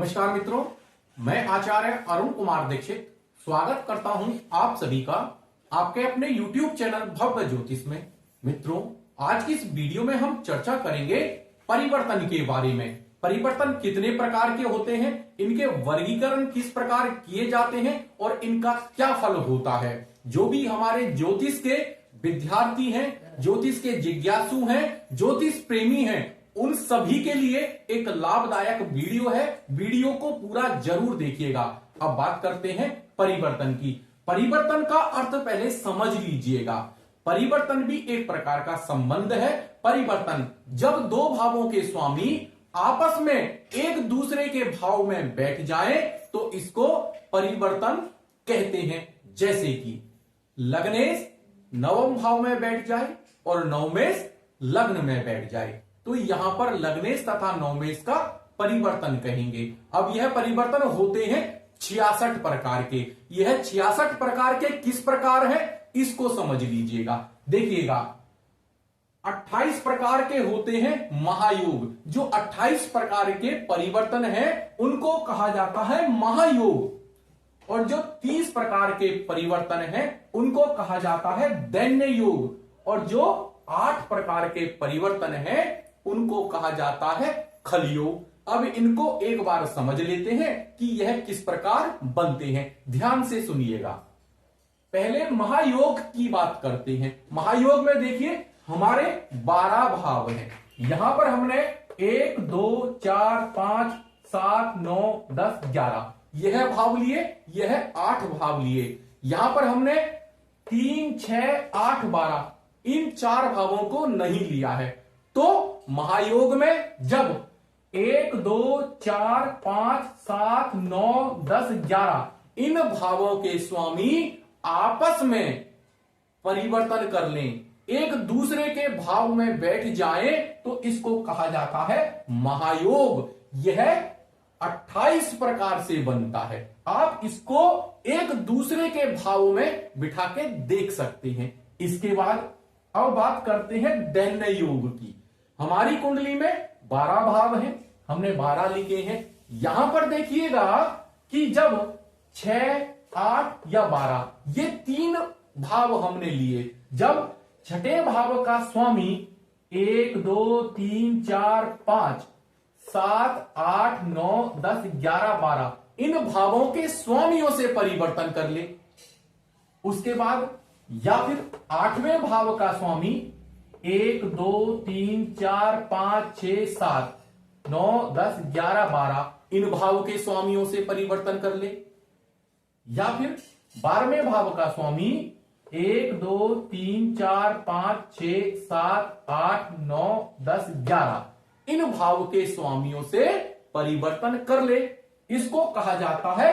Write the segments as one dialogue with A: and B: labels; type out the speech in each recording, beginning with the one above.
A: नमस्कार मित्रों, मैं आचार्य अरुण कुमार दीक्षित स्वागत करता हूं आप सभी का आपके अपने YouTube चैनल भव्य ज्योतिष में। मित्रों, आज की इस वीडियो में हम चर्चा करेंगे परिवर्तन के बारे में। परिवर्तन कितने प्रकार के होते हैं, इनके वर्गीकरण किस प्रकार किए जाते हैं और इनका क्या फल होता है। जो भी हमारे ज्योतिष के विद्यार्थी हैं, ज्योतिष के जिज्ञासु हैं, ज्योतिष प्रेमी हैं, उन सभी के लिए एक लाभदायक वीडियो है। वीडियो को पूरा जरूर देखिएगा। अब बात करते हैं परिवर्तन की। परिवर्तन का अर्थ पहले समझ लीजिएगा। परिवर्तन भी एक प्रकार का संबंध है। परिवर्तन जब दो भावों के स्वामी आपस में एक दूसरे के भाव में बैठ जाएं तो इसको परिवर्तन कहते हैं। जैसे कि लग्नेश नवम भाव में बैठ जाए और नवमेश लग्न में बैठ जाए तो यहां पर लग्नेश तथा नवमेश का परिवर्तन कहेंगे। अब यह परिवर्तन होते हैं 66 प्रकार के। यह 66 प्रकार के किस प्रकार है इसको समझ लीजिएगा। देखिएगा, 28 प्रकार के होते हैं महायोग। जो 28 प्रकार के परिवर्तन हैं उनको कहा जाता है महायोग। और जो 30 प्रकार के परिवर्तन हैं उनको कहा जाता है दैन्य योग। और जो 8 प्रकार के परिवर्तन हैं उनको कहा जाता है खलयोग। अब इनको एक बार समझ लेते हैं कि यह किस प्रकार बनते हैं। ध्यान से सुनिएगा। पहले महायोग की बात करते हैं। महायोग में देखिए हमारे 12 भाव हैं। यहां पर हमने 1 2 4 5 7 9 10 11 यह भाव लिए, यह 8 भाव लिए। यहां पर हमने 3 6 8 12 इन 4 भावों को नहीं लिया है। तो महायोग में जब 1 2 4 5 7 9 10 11 इन भावों के स्वामी आपस में परिवर्तन कर लें, एक दूसरे के भाव में बैठ जाएं तो इसको कहा जाता है महायोग। यह 28 प्रकार से बनता है। आप इसको एक दूसरे के भाव में बिठा के देख सकते हैं। इसके बाद अब बात करते हैं दैन्य योग की। हमारी कुंडली में 12 भाव हैं, हमने 12 लिखे हैं। यहां पर देखिएगा कि जब 6 8 या 12 ये 3 भाव हमने लिए, जब छठे भाव का स्वामी 1 2 3 4 5 7 8 9 10 11 12 इन भावों के स्वामियों से परिवर्तन कर ले। उसके बाद या फिर 8वें भाव का स्वामी 1 2 3 4 5 6 7 9 10 11 12 इन भाव के स्वामियों से परिवर्तन कर ले। या फिर 12वें भाव का स्वामी 1 2 3 4 5 6 7 8 9 10 11 इन भाव के स्वामियों से परिवर्तन कर ले। इसको कहा जाता है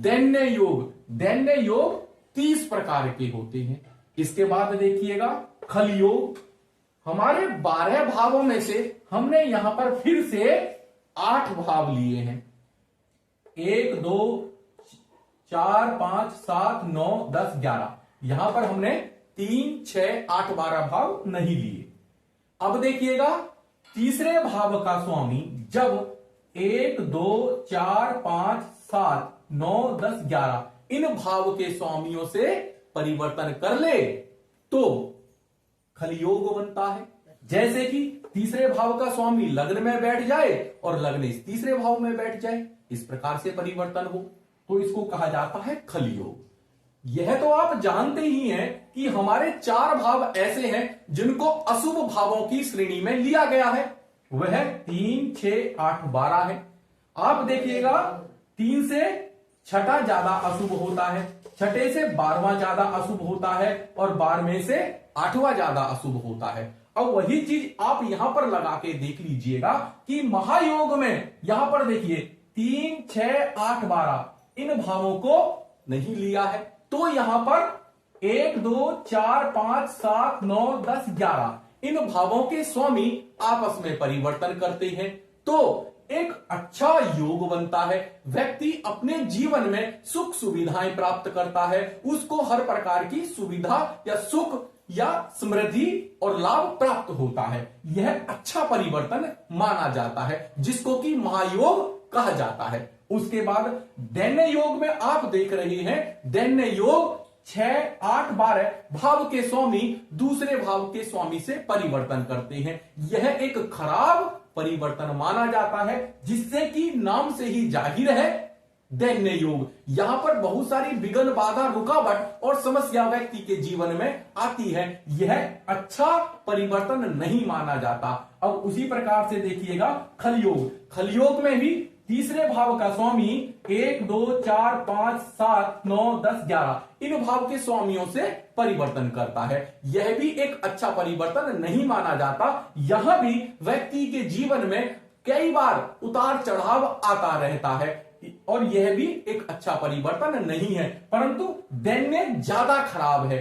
A: दैन्य योग। दैन्य योग 30 प्रकार के होते हैं। इसके बाद देखिएगा खलयोग। हमारे 12 भावों में से हमने यहां पर फिर से 8 भाव लिए हैं। 1 2 4 5 7 9 10 11 यहां पर हमने 3 6 8 12 भाव नहीं लिए। अब देखिएगा तीसरे भाव का स्वामी जब 1 2 4 5 7 9 10 11 इन भाव के स्वामियों से परिवर्तन कर ले तो खलयोग बनता है। जैसे कि तीसरे भाव का स्वामी लग्न में बैठ जाए और लग्नेश तीसरे भाव में बैठ जाए, इस प्रकार से परिवर्तन हो तो इसको कहा जाता है खलयोग। यह तो आप जानते ही हैं कि हमारे 4 भाव ऐसे हैं जिनको अशुभ भावों की श्रेणी में लिया गया है। वह 3 6 8 12 है। आप देखिएगा 3 से छठा ज्यादा अशुभ होता है, छठे से 12वां ज्यादा अशुभ होता है और 12वें से 8वां ज्यादा अशुभ होता है। अब वही चीज आप यहां पर लगा के देख लीजिएगा कि महायोग में यहां पर देखिए 3 6 8 12 इन भावों को नहीं लिया है। तो यहां पर 1 2 4 5 7 9 10 11 इन भावों के स्वामी आपस में परिवर्तन करते हैं तो एक अच्छा योग बनता है। व्यक्ति अपने जीवन में सुख सुविधाएं प्राप्त करता है, उसको हर प्रकार की सुविधा या सुख या समृद्धि और लाभ प्राप्त होता है। यह अच्छा परिवर्तन माना जाता है जिसको कि महायोग कहा जाता है। उसके बाद दैन्य योग में आप देख रहे हैं, दैन्य योग 6, 8, 12 भाव के स्वामी दूसरे भाव के स्वामी से परिवर्तन करते हैं। यह एक खराब परिवर्तन माना जाता है, जिससे कि नाम से ही जाहिर है दैन्य योग। यहां पर बहुत सारी विघ्न, बाधा, रुकावट और समस्या व्यक्ति के जीवन में आती है। यह अच्छा परिवर्तन नहीं माना जाता। अब उसी प्रकार से देखिएगा खलयोग। खलयोग में भी तीसरे भाव का स्वामी 1, 2, 4, 5, 7, 9, 10, 11 इन भाव के स्वामियों से परिवर्तन करता है। यह भी एक अच्छा परिवर्तन नहीं माना जाता। यहां भी व्यक्ति के जीवन में कई बार उतार चढ़ाव आता रहता है और यह भी एक अच्छा परिवर्तन नहीं है। परंतु दैन्य ज्यादा खराब है।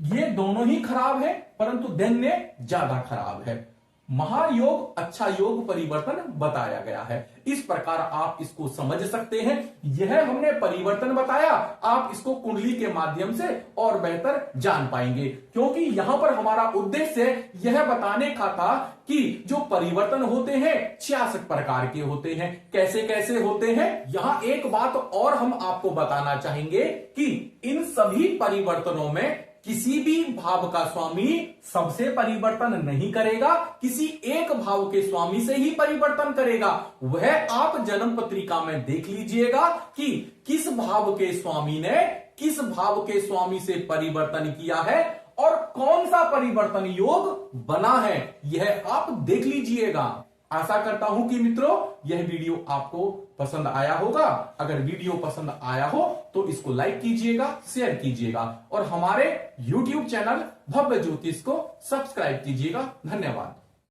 A: ये दोनों ही खराब है, परंतु दैन्य ज्यादा खराब है। महायोग अच्छा योग परिवर्तन बताया गया है। इस प्रकार आप इसको समझ सकते हैं। यह हमने परिवर्तन बताया, आप इसको कुंडली के माध्यम से और बेहतर जान पाएंगे, क्योंकि यहां पर हमारा उद्देश्य यह बताने का था कि जो परिवर्तन होते हैं 66 प्रकार के होते हैं। कैसे कैसे होते हैं, यहां एक बात और हम आपको बताना चाहेंगे कि इन सभी परिवर्तनों में किसी भी भाव का स्वामी सबसे परिवर्तन नहीं करेगा, किसी एक भाव के स्वामी से ही परिवर्तन करेगा। वह आप जन्म पत्रिका में देख लीजिएगा कि किस भाव के स्वामी ने किस भाव के स्वामी से परिवर्तन किया है और कौन सा परिवर्तन योग बना है, यह आप देख लीजिएगा। आशा करता हूं कि मित्रों यह वीडियो आपको पसंद आया होगा। अगर वीडियो पसंद आया हो तो इसको लाइक कीजिएगा, शेयर कीजिएगा और हमारे YouTube चैनल भव्य ज्योतिष को सब्सक्राइब कीजिएगा। धन्यवाद।